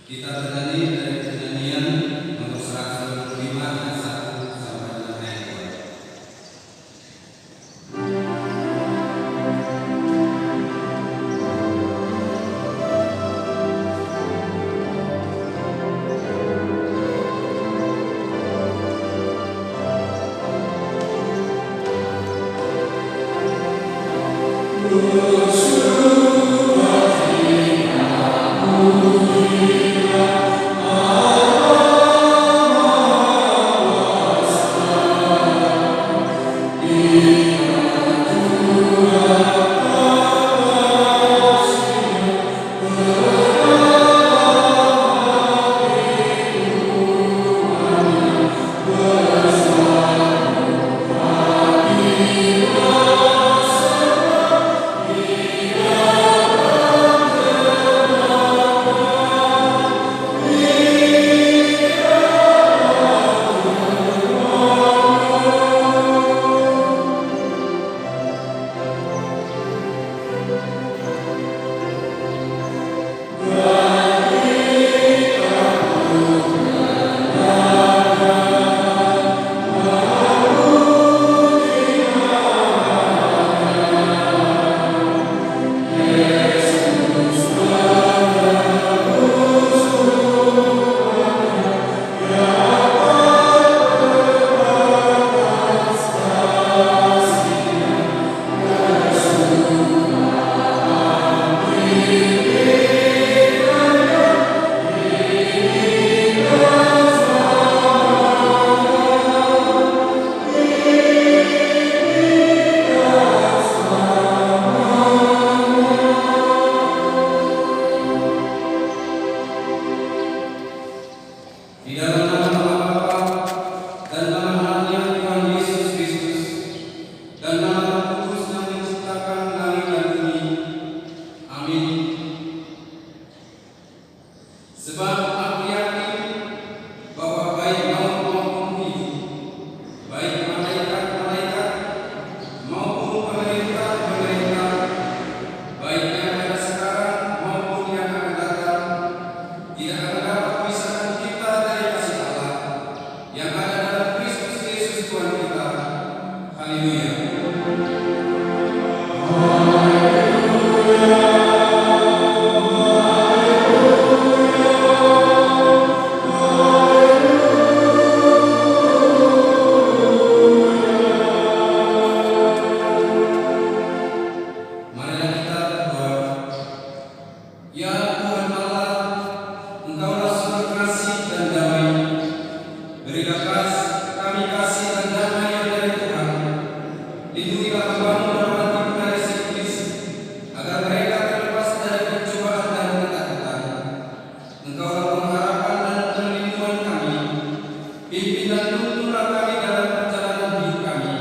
Kita bernyanyi dari penyanyian nomor 125 ayat 1 sampai dengan ayat 2. Di dalam nama Bapa dan nama Anaknya Tuhan Yesus Kristus dan nama Roh Kudus yang menciptakan langit dan bumi. Amin. Sebab aku yakin bahwa baik maut maupun hidup, baik malaikat-malaikat maupun pemerintah-pemerintah, baik yang ada sekarang maupun yang akan datang, tidak akan dapat memisahkan kita dari kasih Allah yang ada dalam Kristus Yesus Tuhan kita. Haleluya. Marilah kita berdoa. Ya Tuhan Allah, Engkaulah sumber kasih dan damai. Berilah kami kasih dan damai yang dari Tuhan. Lindungilah hamba-Mu dan hati dari si iblis, agar mereka terlepas dari pencobaan dan ketakutan. Engkaulah pengharapan dan perlindungan kami. Pimpin dan tuntunlah kami dalam perjalanan hidup kami.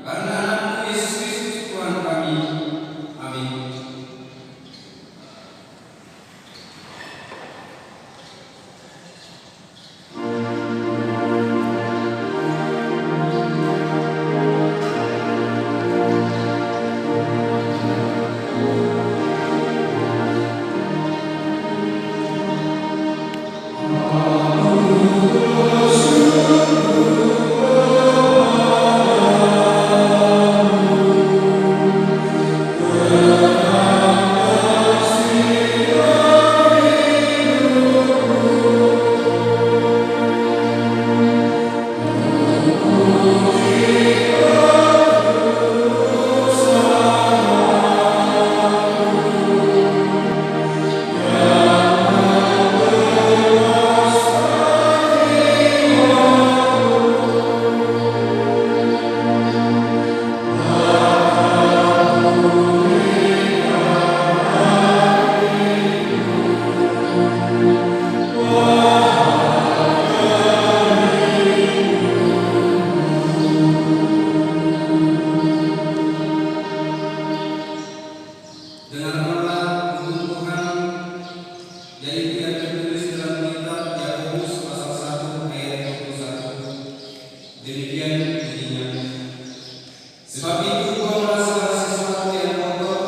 Karena Anak-Mu Yesus Kristus Tuhan kami. Amin. Dengan Allah untuk Tuhan, yaitu yang tertulis dalam kitab Yakobus pasal 1 ayat 21. Demikian bunyinya. Sebab itu buanglah segala sesuatu yang kotor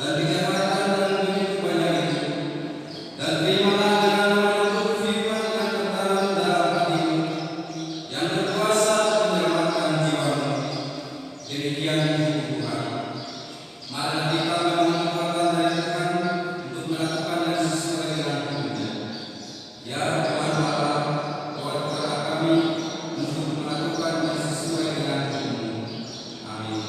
dan kejahatan dan begitu banyak itu, dan terimalah dengan demikian Tuhan. Mari kita memohon kekuatan dari Tuhan untuk melakukan yang sesuai dengan hukum-Nya. Ya Tuhan Allah, kuatkanlah kami untuk melakukan yang sesuai dengan hukum-Mu. Amin.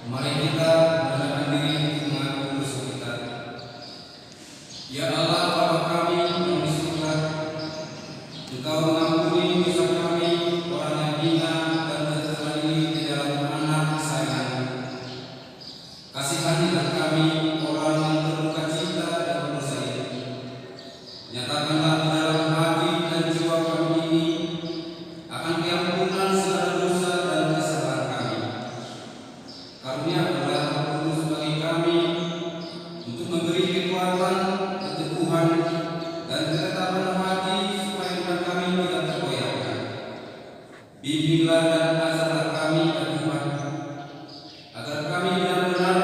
Mari kita merendahkan diri untuk mengaku dosa kita. Ya Allah Bapa kami yang di surga, Engkau mengampuni dosa kami, orang yang hina dan tercela ini di dalam anak kesayangan. Kasihanilah kami, orang yang berduka cita dalam dosa ini. Nyatakanlah di dalam hati dan jiwa kami ini akan keampunan segala dosa dan kesalahan kami. Karuniakanlah Roh Kudus bagi kami untuk memberi kekuatan, keteguhan, dan ketetapan hati supaya iman kami tidak tergoyahkan. Bimbinglah dan ajarlah kami, ya Tuhan, agar kami benar-benar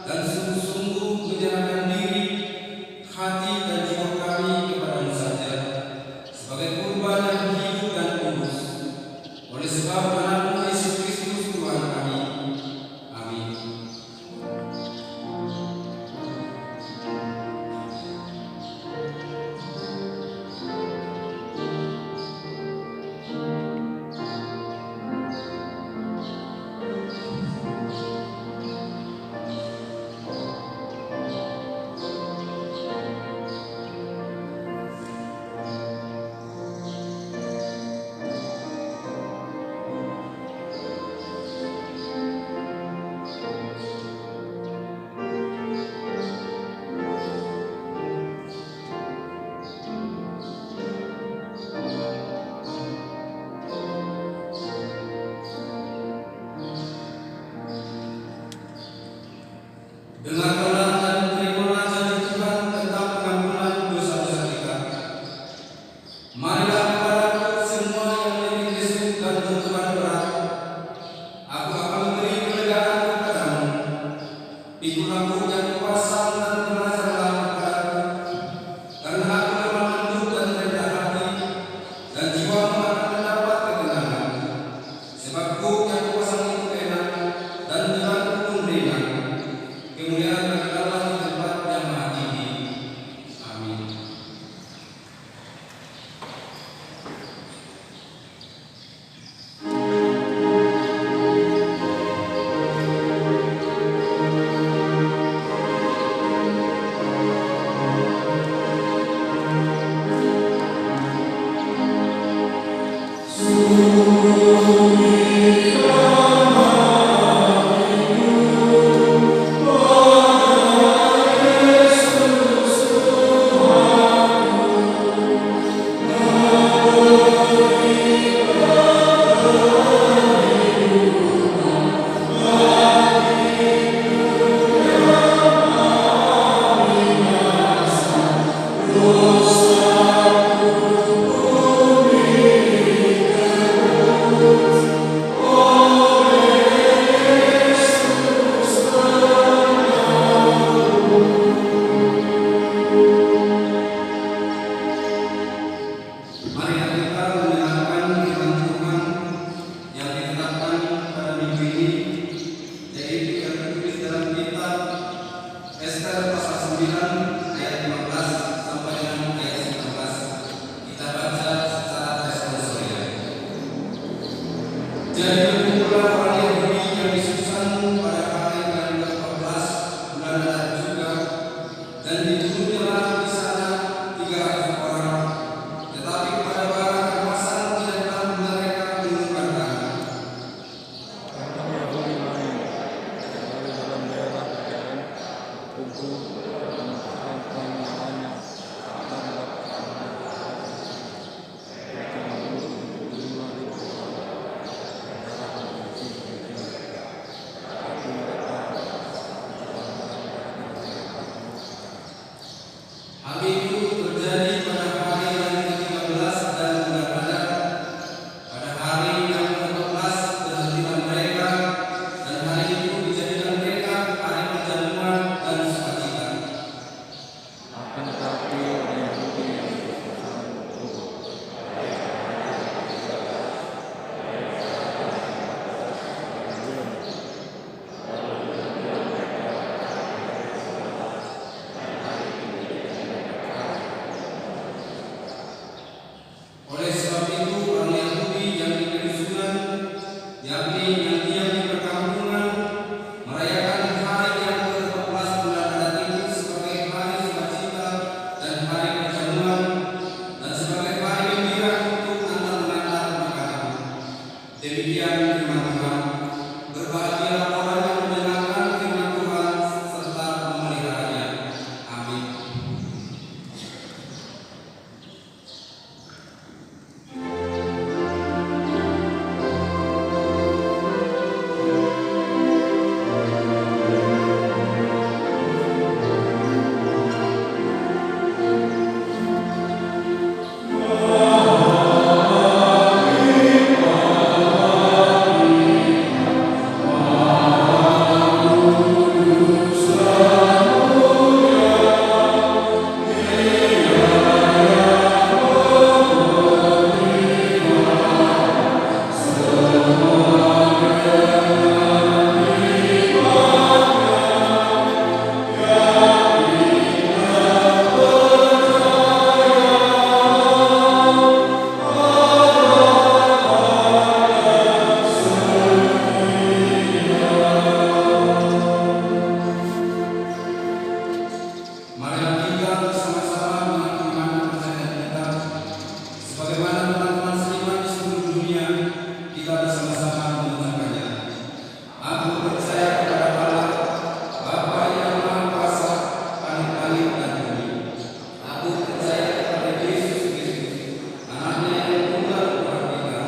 dan sungguh-sungguh menyerahkan diri, hati dan jiwa kami kepada-Mu saja sebagai kurban yang hidup dan kudus. Oleh sebab Anak-Mu Yesus Kristus Tuhan kami. Amin. dan dibunuhnya di sana 300 orang. Tetapi pada barang kemasan tidaklah mereka menurunkan tangan. Orang Yahudi lain dari dalam daerah kerajaan kubu dan menyerahkan nyawanya terhadap mereka membunuh 5.000 orang daerah provinsi Virginia. Tapi mereka Hal itu terjadi pada hari yang ke-13 dan mudah-mudahan pada hari yang ke-14 berhentilah mereka, dan hari itu dijadikan mereka hari perjamuan dan sukacita. akan tetapi orang Yahudi yang berpesan kubu Oleh sebab itu orang Yahudi yang di pedusunan, yakni yang diam di perkampungan, merayakan hari yang ke-14 bulan Adat itu sebagai hari sukacita dan hari perjamuan, dan sebagai hari gembira untuk antar-menantar makanan. Demikian firman Tuhan. Berbahagialah orang yang mendengarkan firman Tuhan serta memeliharanya. Amin. Marilah kita bersama-sama mengakui iman dan percayaan kita. Sebagaimana teman-teman seiman di seluruh dunia, kita bersama-sama mengucapkannya. Aku percaya kepada Allah, Bapa yang Maha Kuasa, langit dan bumi. Aku percaya kepada Yesus Kristus, Anaknya yang tunggal Tuhan kita,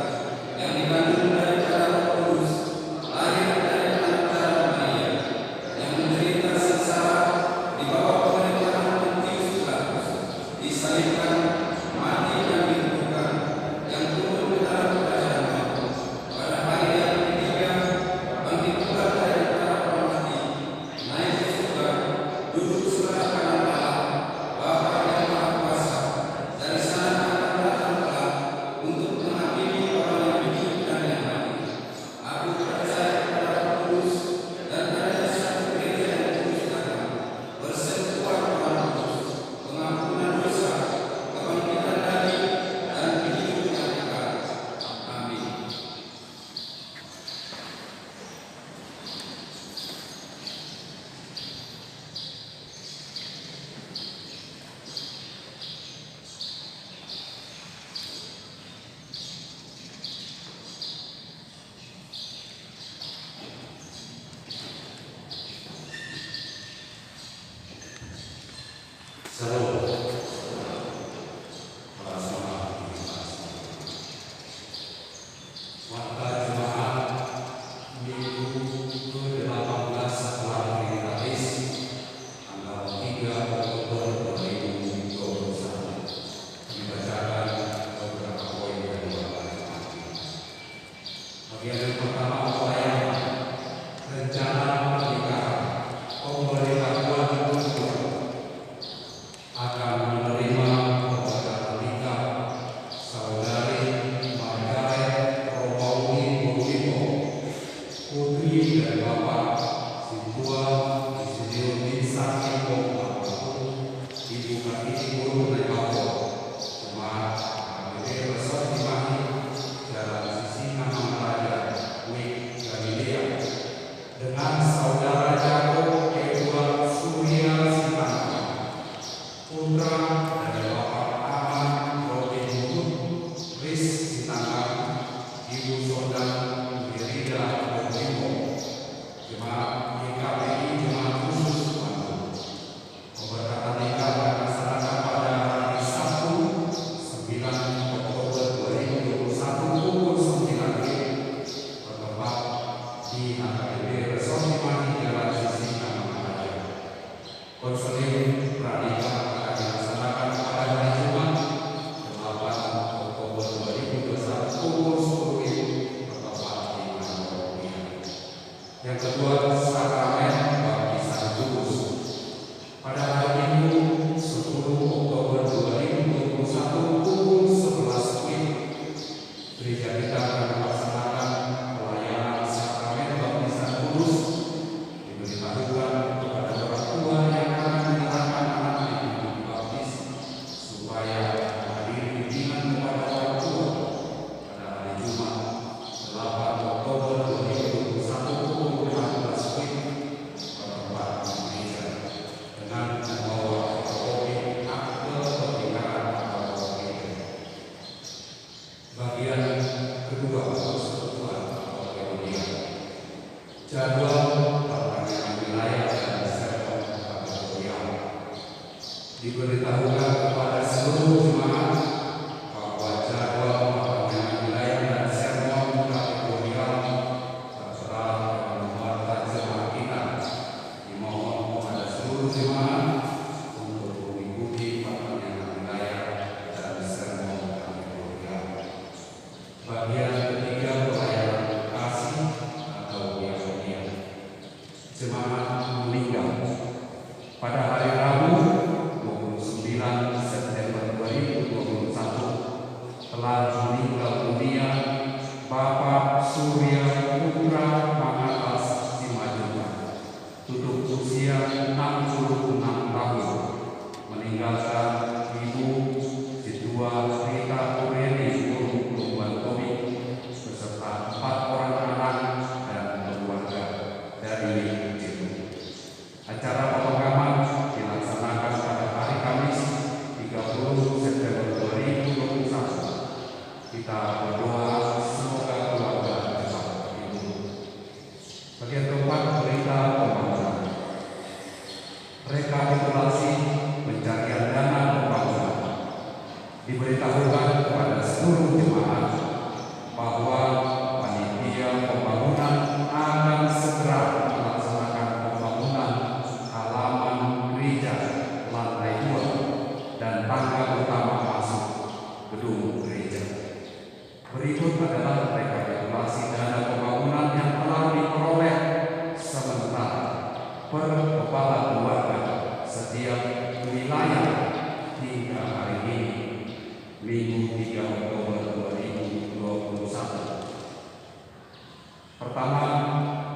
yang dikandung daripada Roh Kudus, lahir dari anak darah Maria, yang menderita sengsara di bawah pemerintahan Pontius Pilatus, disalibkan, mati dan dikuburkan, yang turun ke dalam kerajaan maut. Pada hari yang ketiga, bangkit pula dari antara orang mati, naik ke surga, duduk sebelah kanan Allah, Bapa yang Maha Kuasa. Dari sana akan datang kelak untuk menghakimi orang yang hidup dan yang mati. Aku percaya kepada Roh Kudus dan adanya satu gereja yang kudus dan bersekutuan Tuhan Kudus, pengampunan dosa, kebangkitan daging, dan kehidupan yang kekal. Amin. Salam. Para jemaat Maka jemaat Minggu ke-18 setelah hari Kamis, tanggal 3 Oktober 2021, dibacakan beberapa poin dari Bapak Jemaat. Bagian yang pertama, pelayanan rencana pernikahan, pemberitahuan putra dari Bapak Aman Robin Hood, Riz Sitanggang, Ibu Sondang Wirida Bogimo, Jemaat GKPI Jemaat Khusus Bandung. Pemberkatan nikah akan dilaksanakan pada hari Sabtu 9 Oktober 2021 pukul 9 bertempat di HKBP Resort Imani Jalan Sisi Kamangraya. Konseling pranikah akan dilaksanakan pada hari Jumat 8 Oktober 2021 pukul 10 bertempat di Manor. Yang kedua, sakramen baptisan kudus. Pada hari Minggu 10 Oktober 2021 pukul 11 gereja kita akan melaksanakan pelayanan sakramen baptisan kudus. Diberitahukan kepada orang tua yang akan menyerahkan anaknya untuk dibaptis supaya menghadiri bimbingan kepada orang tua pada hari Jumat 8 Oktober 2021 pukul 15 bertempat di gereja dengan membawa fotokopi akte pernikahan atau gereja. Bagian kedua, persekutuan atau reunian. Jadwal perpanjangan wilayah dan server kategorial. Diberitahukan kepada seluruh jemaat bahwa jadwal perpanjangan wilayah dan server kategorial tertera dalam nomor jemaat kita. Dimohon kepada seluruh jemaat untuk mengikuti perpanjangan wilayah dan server kategorial. Bagian ketiga, pelayanan kasih atau reunian. Jemaat meninggal pada hari Rabu 29 September 2021 telah meninggal dunia Bapak Surya Putra Mangatas Simajuta, tutup usia 66 tahun, meninggalkan Ibu Situa Rita Kureni Lumbantomi beserta 4 orang anak dan keluarga dari Jitu. Acara pemakaman dilaksanakan pada hari Kamis 30 September 2021. Kita berdoa semoga keluarga cepat hidup. Bagian keempat, berita pembangunan. Rekapitulasi pencarian dana pembangunan. Diberitahukan kepada seluruh jemaat bahwa panitia pembangunan akan segera melaksanakan pembangunan halaman gereja lantai 2 dan tangga utama masuk gedung gereja. Berikut adalah rekapitulasi dana pembangunan yang telah diperoleh sementara per kepala keluarga setiap wilayah hingga hari ini, Minggu 3 Oktober 2021. Pertama,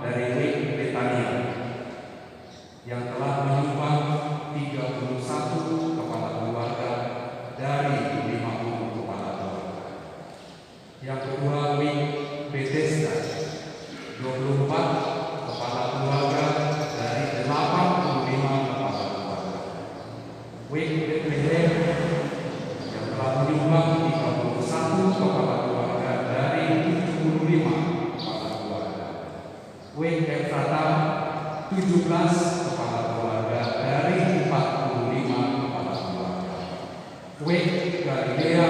dari Wik Betania yang telah menyumbang 31 kepala keluarga dari 50 kepala keluarga. Yang kedua, Wik Bethesda 24 kepala keluarga dari 85 kepala keluarga. Wik Bethlehem yang telah menyumbang 31 kepala keluarga dari 75 kepala keluarga. Wik Efrata 17 kepala keluarga dari 45 kepala keluarga. Wik Galilea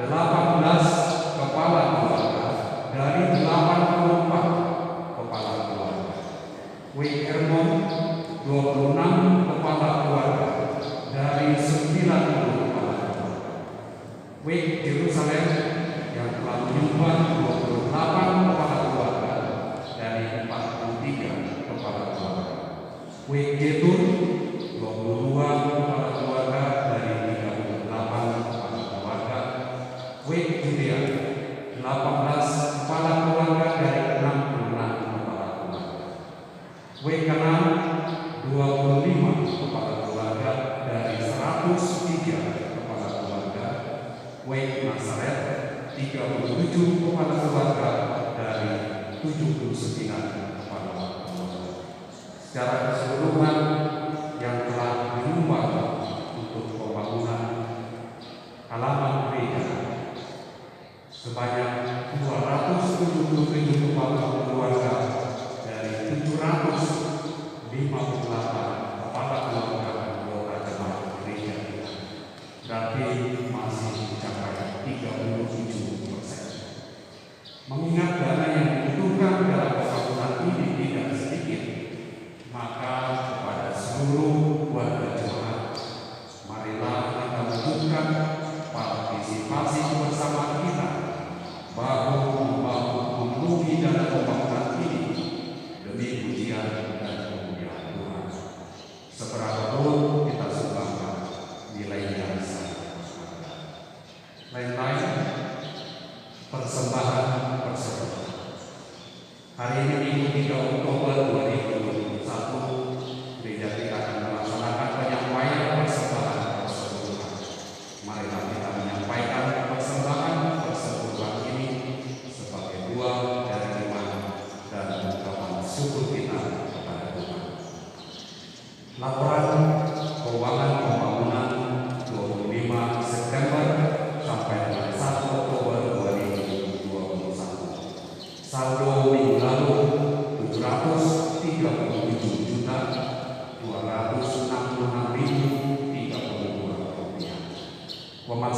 18 kepala keluarga dari 84 kepala keluarga. Wik Hermon 26 kepala keluarga dari 90 kepala keluarga. Wik Yerusalem yang telah menyumbang 28 kepala keluarga dari 43 kepala keluarga. Wik Jetun 22 kepala keluarga dari 38 kepala keluarga. Wik Judea 18 kepala keluarga dari 66 kepala keluarga. Wik Kanaan 25 kepala keluarga dari 103 kepala keluarga. Wik Nazaret 37 kepala keluarga dari 79 kepala keluarga. Secara keseluruhan yang telah menyumbang untuk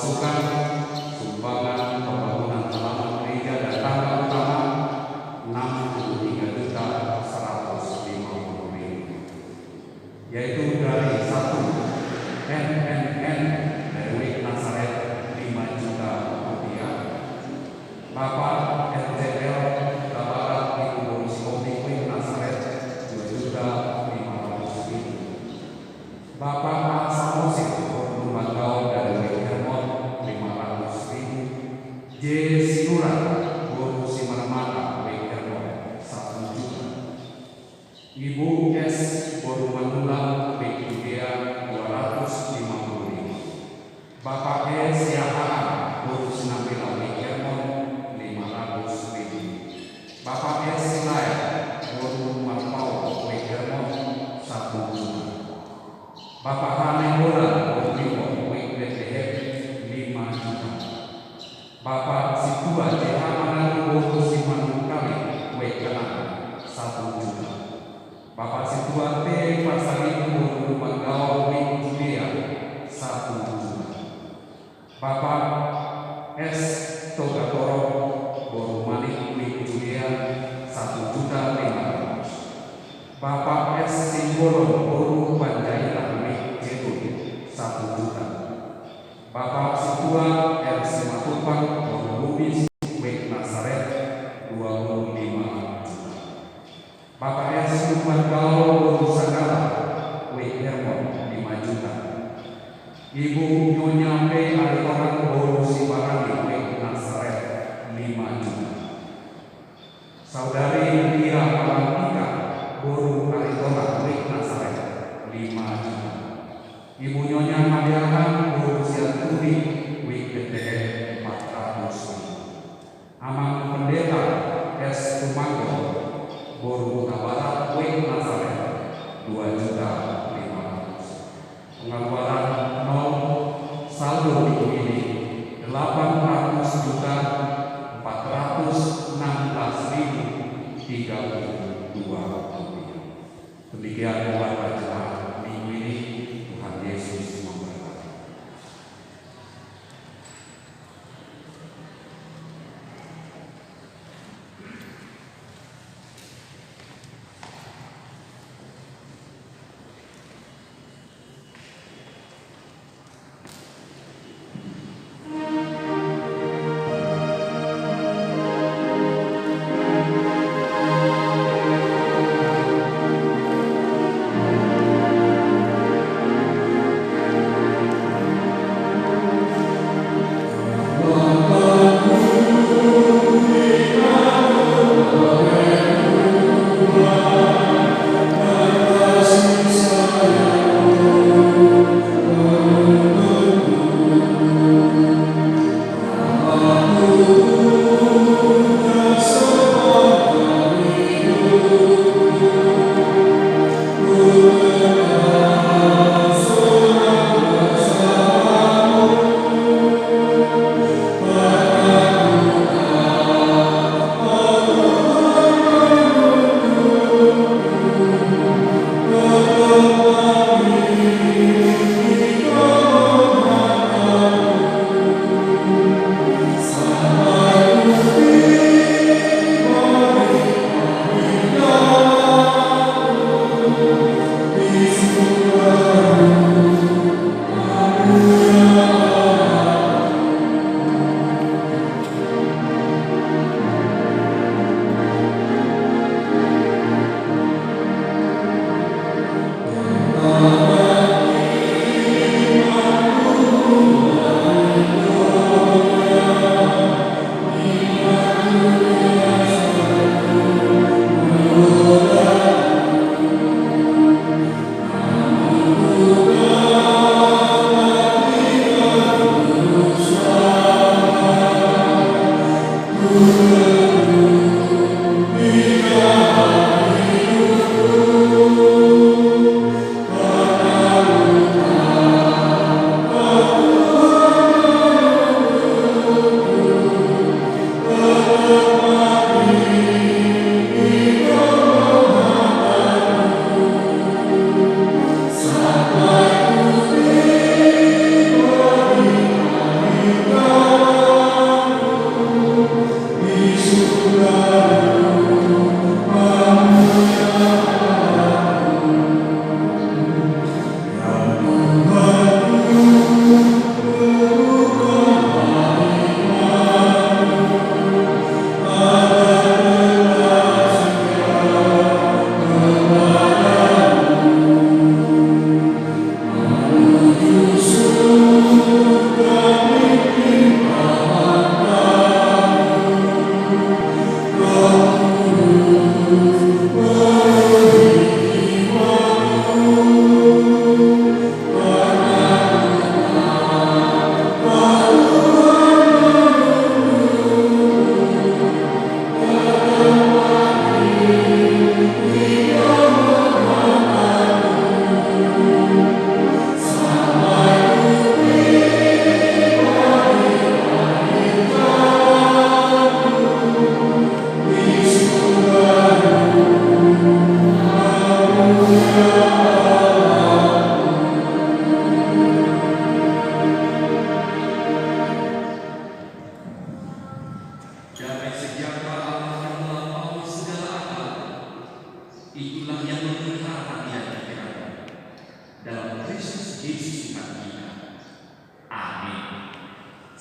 pemasukan sumbangan pembangunan halaman gereja dan tangga utama 63.150.000, yaitu dari 1 NNN dari WIK Nazaret 5 juta rupiah, Bapak RJL Bapak Ibu Boruskopi WIK Nazaret 2.500.000, Bapak Samosir Rumah Gaul dari WIK Hermon 500.000, J. Sinuran Guru Simarmata WIK Hermon 1 juta, Ibu S. Borumanula WIK Judea 250.000, Bapak E. Siahaan Guru Sinambela WIK Hermon 500.000, Bapak S. Silaya Guru Marpau WIK Hermon 1 juta, Bapak Hanebola Guru Bimbo WIK Bethlehem 5 juta, Bapak Situa JH Manado Guru Simanukali WIK Kanan 1 juta, Bapak Situa T. Pasari Guru Rumah Gaul WIK Judea 1 juta, Bapak S. Togatoro Guru Malik WIK Judea 1.500.000, Bapak S. Simbolon Guru Panjaitan WIK Jetun 1 juta, Bapak Situa R. Simatupang Guru Lubis WIK Nazaret 25 juta, Bapak S. Lukman Gaul Guru Sagala WIK Hermon 5 juta, Ibu Nyonya P. Aritoran Guru Sibarani WIK Nazaret 5 juta, Saudari Lia Palantika Guru Aritoran WIK Nazaret 5 juta, Ibu Nyonya Madiahan Guru Siaturi WIK Bethlehem 400.000, Amang Pendeta S. Tumango Guru Tabarat WIK Nazaret 2.500.000. Pengeluaran nol, saldo minggu ini 800.416.032 rupiah. Demikian buat bacaan minggu ini. Tuhan Yesus memberkati.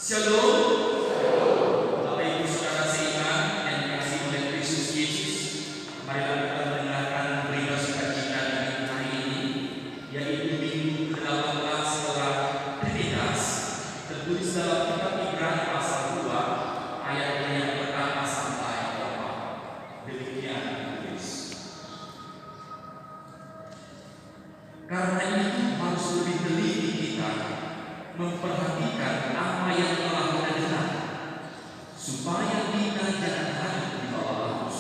Shalom, Bapak Ibu Saudara seiman yang dikasihi oleh Kristus Yesus. Marilah kita mendengarkan berita sukacita di hari ini, yaitu Minggu ke-18 setelah Trinitas, tertulis dalam kitab Ibrani pasal 2 ayat yang pertama sampai 4. Demikian ditulis. Karena itu harus lebih teliti kita memperhatikan apa yang telah kita dengar, supaya kita jangan hanyut di bawah arus.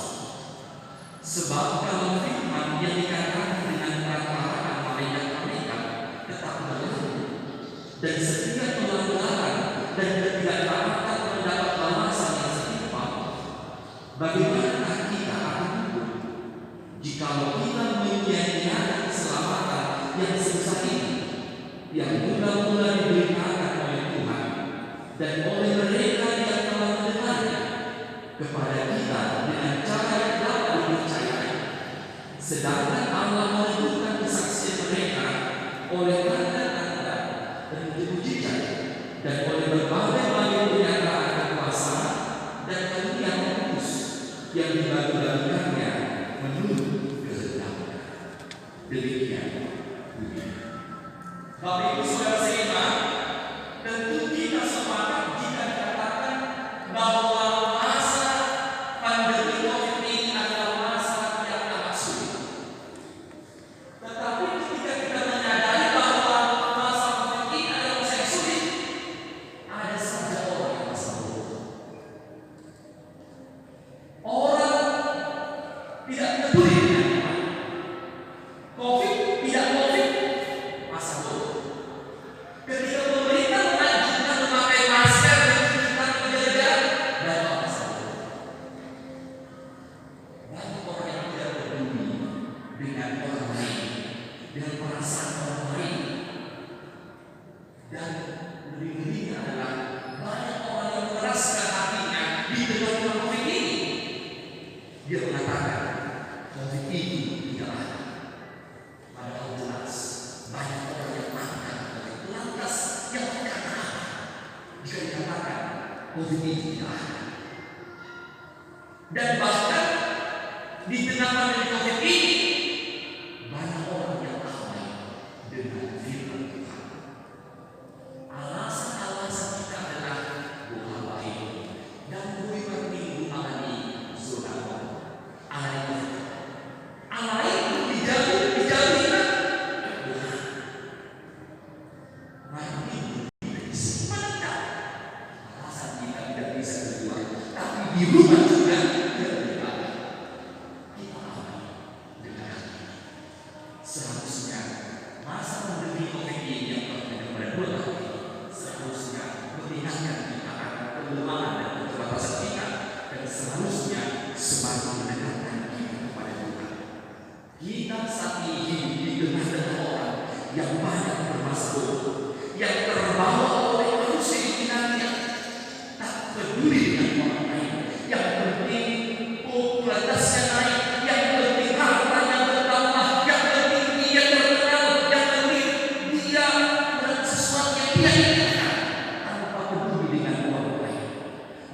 Sebab kalau firman yang dikatakan dengan perkataan malaikat-malaikat tetap berlaku, dan setiap pelanggaran dan ketidaktaatan mendapat balasan yang setimpal, bagaimana kita akan hidup jikalau kita menyia-nyiakan keselamatan yang sebesar ini, yang mula-mula diberitakan oleh Tuhan dan oleh mereka yang telah mendengarnya kepada kita dengan cara yang dapat dipercayai, sedangkan Allah menentukan kesaksian mereka oleh tanda-tanda dan mujizat dan oleh berbagai-bagai pernyataan kekuasaan dan karunia kudus yang dibagi-bagikannya menurut kehendaknya. Demikian bunyi. Bapak Ibu Saudara seiman, tentu kita sepakat jika dikatakan bahwa masa pandemi COVID ini adalah masa yang amat sulit. Tetapi ketika kita menyadari bahwa masa COVID ini adalah masa yang sulit, ada saja orang yang masa bodoh. Orang tidak peduli dengan COVID, tidak COVID, masa bodoh. Ketika pemerintah menganjurkan memakai masker dan cuci tangan menjaga jarak, dan masa bodoh. Banyak orang yang tidak peduli dengan orang lain, dengan perasaan orang lain. Dan lebih ngerinya adalah banyak orang yang mengeraskan hatinya di tengah COVID ini. Dia mengatakan COVID itu tidak ada. Padahal jelas banyak orang yang mengatakan lantas yang berkata apa jika dikatakan COVID itu tidak ada. Dan bahkan di tengah pandemi COVID ini banyak orang yang abai dengan firman Tuhan. Alasan-alasan kita adalah doa baik dan beriman minggu alami zona alami alami dijauhkan doa. Mari sebentar alasan kita tidak bisa keluar, tapi di rumah juga tidak beribadah. Kita alami dengan hati. Seharusnya masa pandemi COVID ini yang benar-benar berat seharusnya mengingatkan kita akan kelemahan dan keterbatasan kita, dan seharusnya semakin mendekatkan kita kepada Tuhan. Kita saat ini hidup di tengah-tengah orang yang banyak bermasalah, yang terbawa oleh arus keinginannya, tak peduli dengan orang lain. Yang penting popularitasnya naik, yang penting hartanya bertambah, yang penting dia terkenal, yang penting dia melakukan sesuatu yang dia inginkan, tanpa peduli dengan orang lain,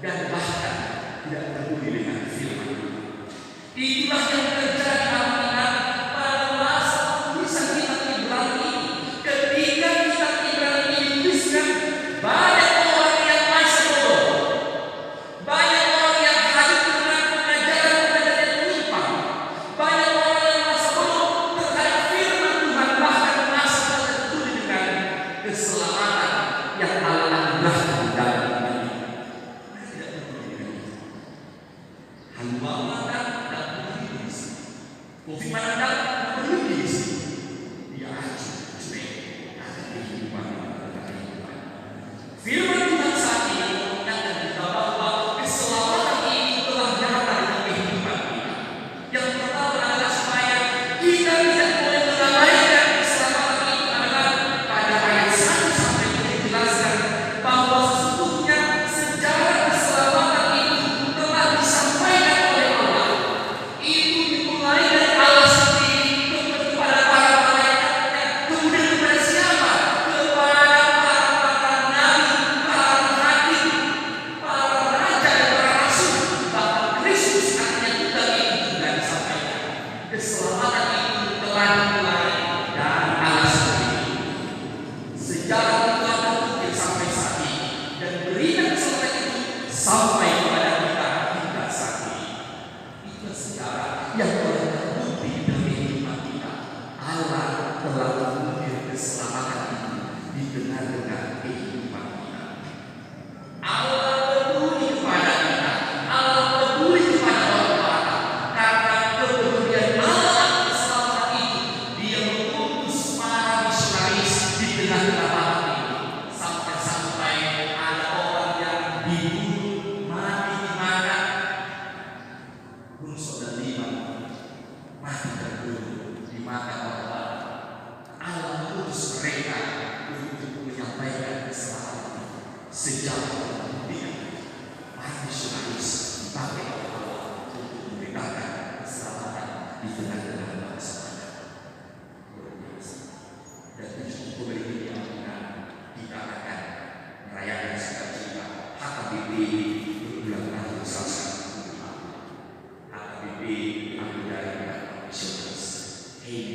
dan bahkan tidak peduli dengan firman Tuhan. Itulah yang terjadi amanah pada masa tulisan kitab Ibrani ini. Ketika kitab Ibrani ini dituliskan, banyak orang yang masih bodoh, banyak orang yang hanyut dengan pengajaran-pengajaran yang menyimpang, banyak orang yang masih bodoh terhadap firman Tuhan, bahkan masih tidak peduli dengan keselamatan yang Allah anugerahkan dalam iman ini. Mereka tidak peduli dengan itu. Haluan makan dan peduli di sini. COVID mana datang peduli di sini. Dia hancur, cuek, akan kehidupan yang berkehidupan. Firman Tuhan saat ini mengingatkan kita bahwa keselamatan ini telah nyata dalam kehidupan kita. Yang pertama adalah supaya kita tidak boleh mengabaikan keselamatan itu adalah pada ayat 1 sejarah itu akan mungkin sampai saat ini, dan berikan keselamatan itu sampai kepada kita hingga saat ini. Itu sejarah yang telah terbukti dari kehidupan kita. Allah telah memberikan keselamatan itu di tengah-tengah kehidupan kita. Allah peduli kepada kita, Allah peduli kepada orang-orang, karena kepedulian Allah keselamatan itu, Dia mengutus para misionaris di tengah-tengah barat ini, sampai ada orang yang dibunuh mati di mana Bungsu dan Lima mati terbunuh di mata orang. Allah mengutus mereka untuk menyampaikan keselamatan sejak para misionaris dipakai oleh Allah untuk memberitakan keselamatan di tengah-tengah bangsa. Luar biasa. Dan tujuh pemberi yang kita akan merayakan sukacita HKBP berulang tahun selesai. HKBP ambil dari misionaris. Ini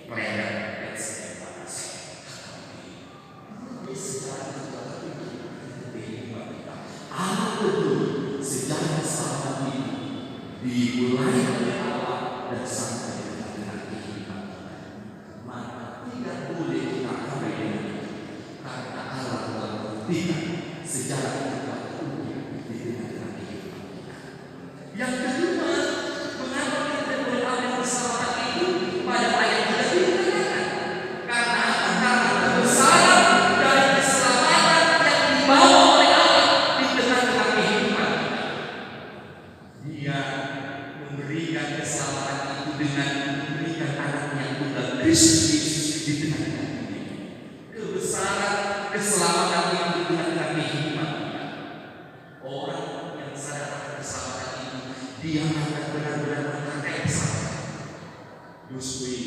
pelayanan dan saya makasih. HKBP sejarah juga kehidupan kita. Allah peduli sejarah keselamatan ini dimulai oleh Allah dan sampai dengan kehidupan kita. Maka tidak boleh kita abaikan ini, karena Allah telah membuktikan sejarah kehidupan di tengah-tengah kehidupan kita. Yang kedua, mengapa kita boleh ambil keselamatan itu pada ayat yang tadi dikatakan? Karena kebesaran dari keselamatan yang dibawa oleh Allah di tengah-tengah kehidupan kita. Dia memberikan keselamatan itu dengan memberikan anaknya yang tunggal Kristus Yesus di tengah-tengah dunia. Kebesaran keselamatan yang di tengah-tengah kehidupan kita. Orang yang sadar akan keselamatan itu, dia akan benar-benar menghargai keselamatan. Yosua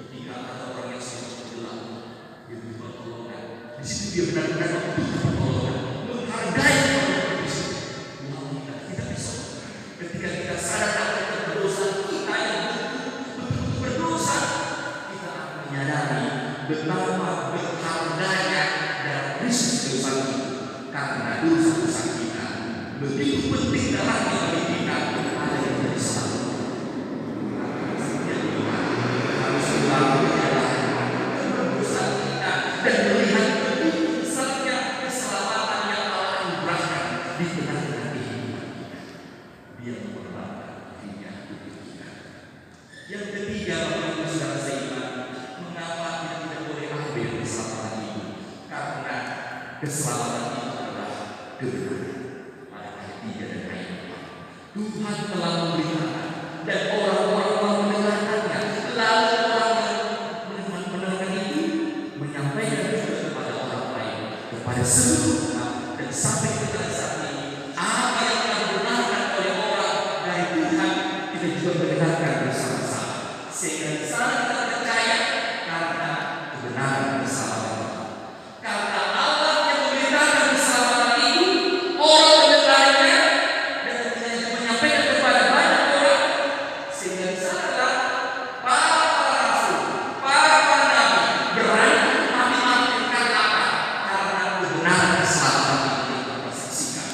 ketika ada orang yang sudah tenggelam, dia butuh pertolongan. Di situ dia benar-benar membutuhkan pertolongan, menghargai pertolongan itu. Kita bisa ketika kita sadar akan berdosa, kita yang betul-betul berdosa, kita akan menyadari betapa berharganya darah Kristus dosa kita, karena dosa-dosa kita begitu penting darahnya bagi kita ada yang menjadi selamat. Harus selalu menyadari dosa kita dan melihat begitu besarnya keselamatan yang Allah anugerahkan di tengah-tengah kehidupan kita. Dia mengorbankan dirinya untuk kita. Yang ketiga, Bapak Ibu Saudara seiman, mengapa kita tidak boleh ambil keselamatan itu? Karena keselamatan itu adalah kebenaran. Pada ayat 3 dan ayat 4, Tuhan telah memberitakan dan orang-orang telah mendengarkannya. Lalu orang yang mendengarkan itu menyampaikan juga kepada orang lain, kepada seluruh umat, dan sampai kepada saat ini apa yang telah dibenarkan oleh orang dari Tuhan kita juga mendengarkan bersama-sama, sehingga di sana kita percaya karena kebenaran keselamatan. Karena Allah yang memberitakan keselamatan itu, orang mendengarnya dan menyampaikan kepada banyak orang, sehingga di sana para rasul, para nabi berani mati karena apa? Karena kebenaran keselamatan itu kita saksikan.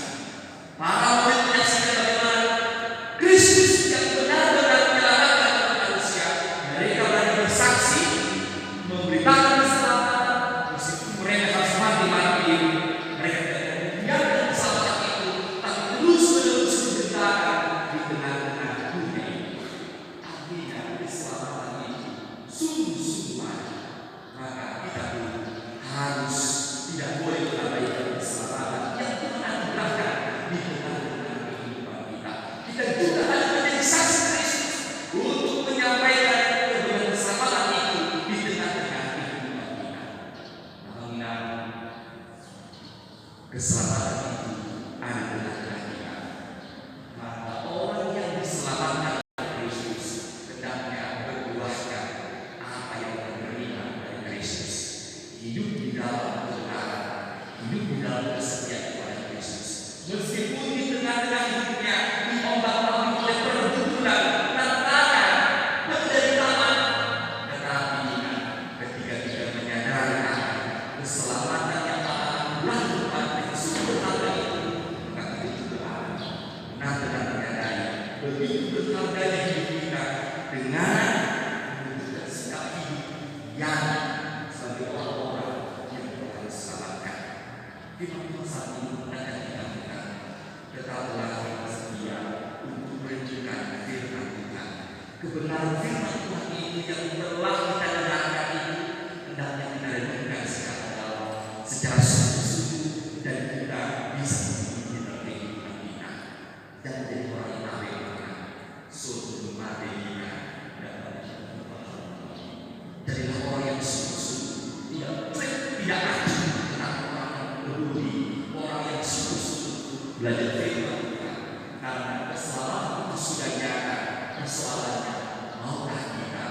Para murid menyaksikan bagaimana Kristus yang benar-benar menyelamatkan manusia. Mereka berani bersaksi, memberitakan keselamatan, meskipun mereka harus mati. Mereka tidak membiarkan keselamatan itu, tapi terus-menerus memberitakan di tengah-tengah dunia ini. Artinya keselamatan itu sungguh-sungguh ada. Maka kita pun harus tidak boleh mengabaikan keselamatan yang Tuhan anugerahkan di tengah-tengah kehidupan kita. Kita juga harus menjadi saksi Kristus untuk menyampaikan kebenaran keselamatan itu di tengah-tengah kehidupan kita. Mengenal keselamatan itu ada di tengah-tengah kita. Maka orang yang diselamatkan oleh Kristus hendaknya berbuahkan apa yang diterima dari Kristus. Hidup di dalam kebenaran, hidup di dalam kesetiaan kepada Kristus. Meskipun di tengah-tengah hidupnya diombak-ambing oleh pergumulan, tantangan, penderitaan, tetapi ketika kita menyadari akan keselamatan yang akan lakukan dari sumber harga itu, maka itu juga benar-benar menyadari begitu berharganya hidup kita dengan menunjukkan sikap hidup yang sebagai orang-orang yang telah diselamatkan. Firman Tuhan saat ini mengingatkan kita, tetaplah setia untuk merenungkan firman Tuhan. Kebenaran firman Tuhan itu yang telah kita dengarkan itu hendaknya kita renungkan secara sungguh-sungguh dan kita bisa menjadi kehidupan kita dan menjadi orang yang beriman. Suatu mati kita dapat jadilah orang yang sungguh-sungguh, tidak acuh tentang orang yang peduli, orang yang sungguh-sungguh belajar firman Tuhan. Karena keselamatan itu sudah nyata. Persoalannya, maukah kita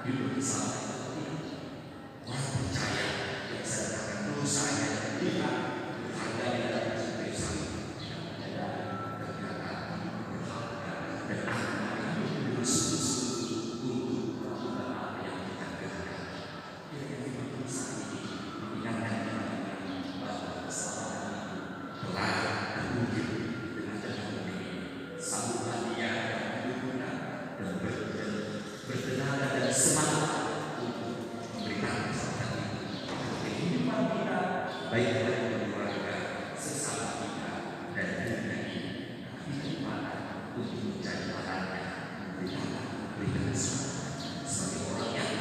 hidup bersama atau tidak? Orang percaya yang sedangkan dosanya tidak berharga di dalam dosa tidak ternyata berharga dan akan hidup sungguh-sungguh untuk melakukan apa yang kita kehendaki. Kiranya firman Tuhan saat ini mengingatkan kita bahwa keselamatan itu telah terwujud dengan jalan ini. Sambutlah dia dan bertenaga dan semangat untuk memberikan keselamatan itu kehidupan kita, baik dalam keluarga, sesama kita, dan dunia ini. Kehidupan untuk menjadi alatnya, memberikan keselamatan sebagai orang yang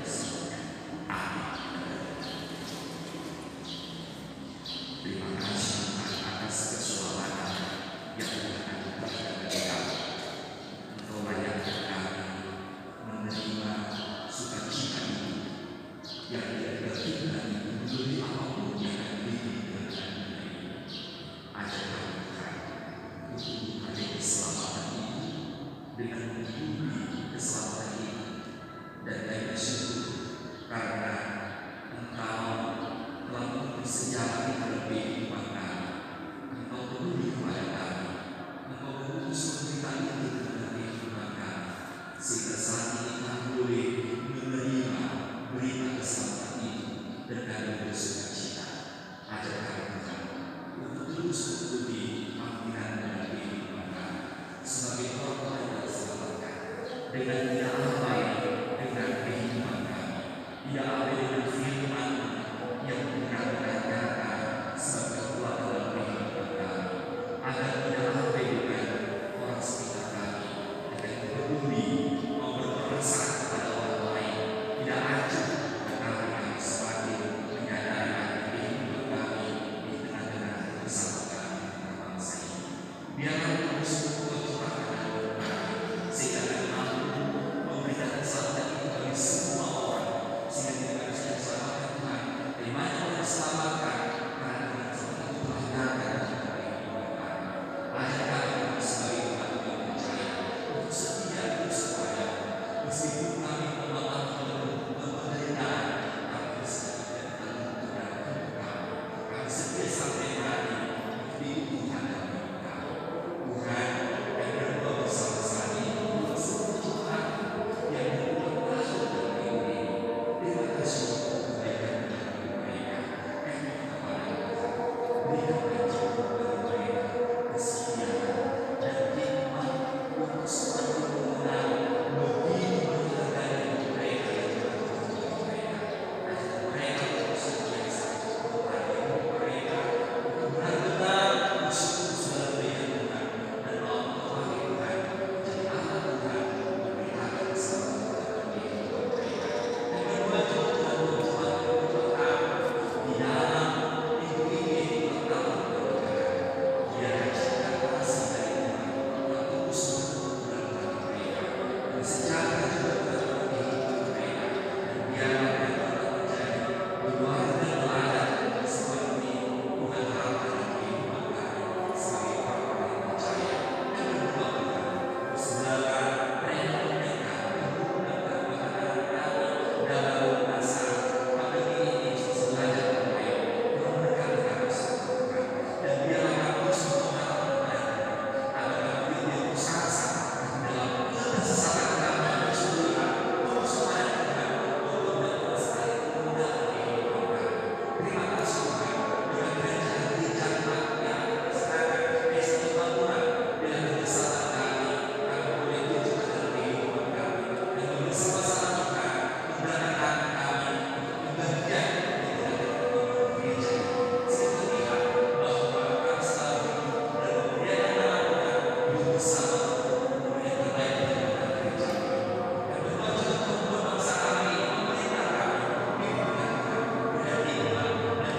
diselamatkan. Amin. Terima kasih atas keselamatan yang Tuhan berikan kepada kami. Melayani kami menerima sukacita itu yang tidak berkira memberi apapun yang kami berikan. Ajar kami Tuhan untuk menghadiri keselamatan ini dengan menghubungi keselamatan ini dan kami bersyukur karena Engkau telah mempersejahterakan dalam kehidupan kami. Engkau peduli kepada kami. Engkau mengutus pemberitaan itu sehingga saat ini kami boleh menerima berita keselamatan itu dan kami bersukacita. Ajar kami Tuhan untuk terus mengikuti panggilan dalam kehidupan kami sebagai orang-orang yang diselamatkan dengan tidak abai dengan kehidupan kami, tidak abai dengan firman yang benar-benar nyata sebagai kekuatan dalam kehidupan kami, agar tidak abai dengan orang sekitar kami, agar peduli berperasaan kepada orang lain, tidak acuh tetapi kami semakin menyadari kehidupan kami di tengah-tengah bersama kami berbangsa ini. Biarlah terus berdoa sehingga kami mampu memberikan keselamatan itu bagi semua orang, sehingga kita bisa diselamatkan Tuhan. Dari mana orang diselamatkan? Karena Tuhan keselamatan itu telah nyata dalam kehidupan kami. Ajar kami sebagai umat yang percaya untuk setia terus kepada meskipun kami mengalami penderitaan, kami setia kami setia sampai mati di Tuhan dan kami. Tuhan yang berdua bersama-sama ini seluruh Tuhan yang berdua masuk dalam ini. Terima kasih untuk kebaikan dan kebaikan yang kepada Tuhan. Berikan kepada mereka kesetiaan dan hikmat untuk selalu mengenal begitu berharganya mereka yang berdoa mereka. Mereka bersedia kepada mereka untuk benar-benar bersyukur segala berikan Tuhan dan mau mengetahui Tuhan jadi anak Tuhan memberikan keselamatan bagi kehidupan mereka. Dan berbuat Tuhan di dalam hidup ini tetap Terima kasih Tuhan, dengan gereja yang sekarang di satu bangunan dengan kebesaran kami boleh tunjukkan dalam kehidupan kami dan bersama-sama Tuhan memberangkatkan kami untuk membagian gereja. Sehingga lihat bahwa kami selalu dan memuliakan nama Tuhan hidup bersama untuk yang terbaik untuk gereja. Dan berdoa juga untuk bangsa kami, pemerintah kami, pimpinan kami, dan iman dan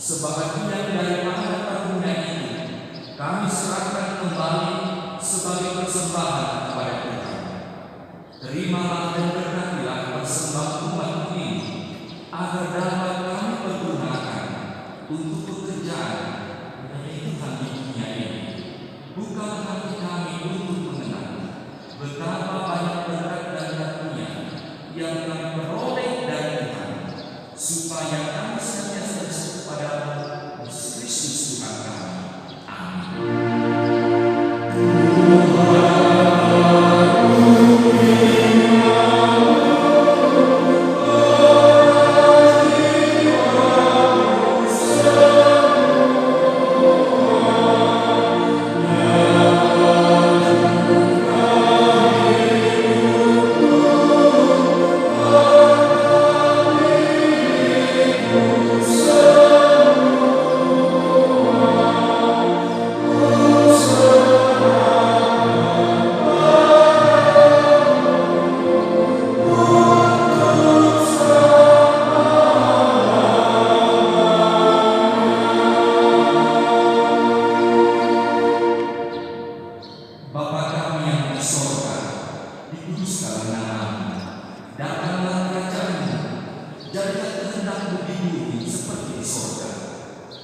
Sebagian daripada karunia itu kami serahkan kembali sebagai persembahan kepada Tuhan. Terimalah dan berkatilah persembahan umat ini, agar dapat kami pergunakan untuk pekerjaan melayani Tuhan di dunia ini. Bukalah hati kami untuk mengenal betapa banyak berkat dan karunia yang kami peroleh dari Tuhan, supaya kami senantiasa bersatu pada Yesus Kristus Tuhan kami. Amin.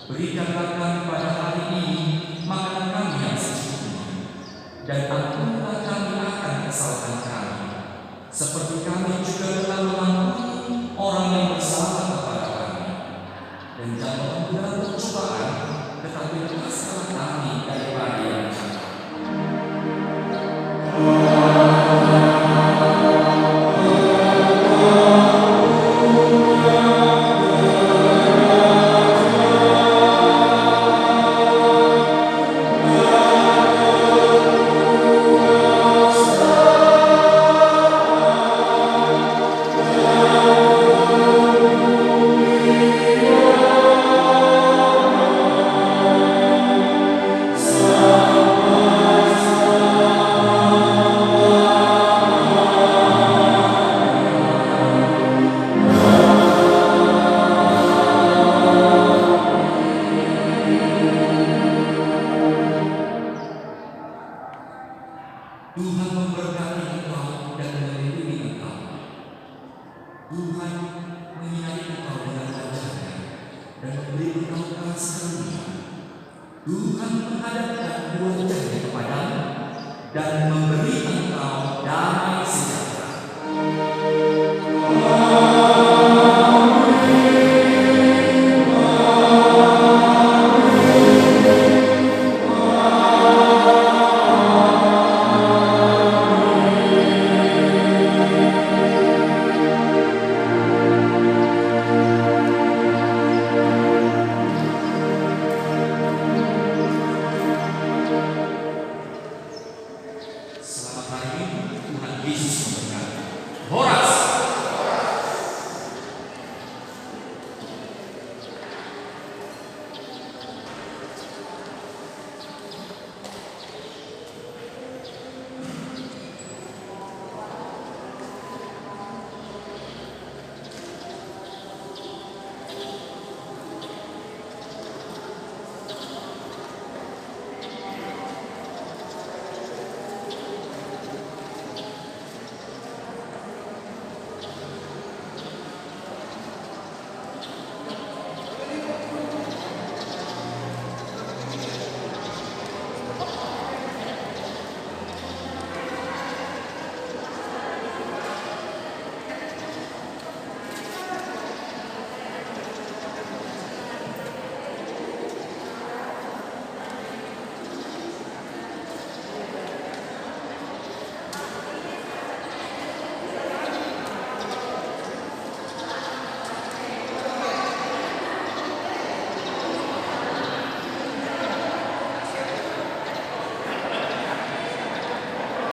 Berikanlah kami pada hari ini makanan kami yang secukupnya, dan ampunilah kami akan kesalahan kami, seperti kami juga telah mengampuni orang yang bersalah kepada kami. Dan jangan membawa percobaan, tetapi lepaskanlah kami daripada yang jahat. Tuhan memberkati engkau dan melindungi engkau. Tuhan menyinari engkau dengan wajah-Nya dan memberi engkau kasih karunia. Tuhan menghadapkan wajah-Nya kepadamu dan memberi engkau damai sejahtera.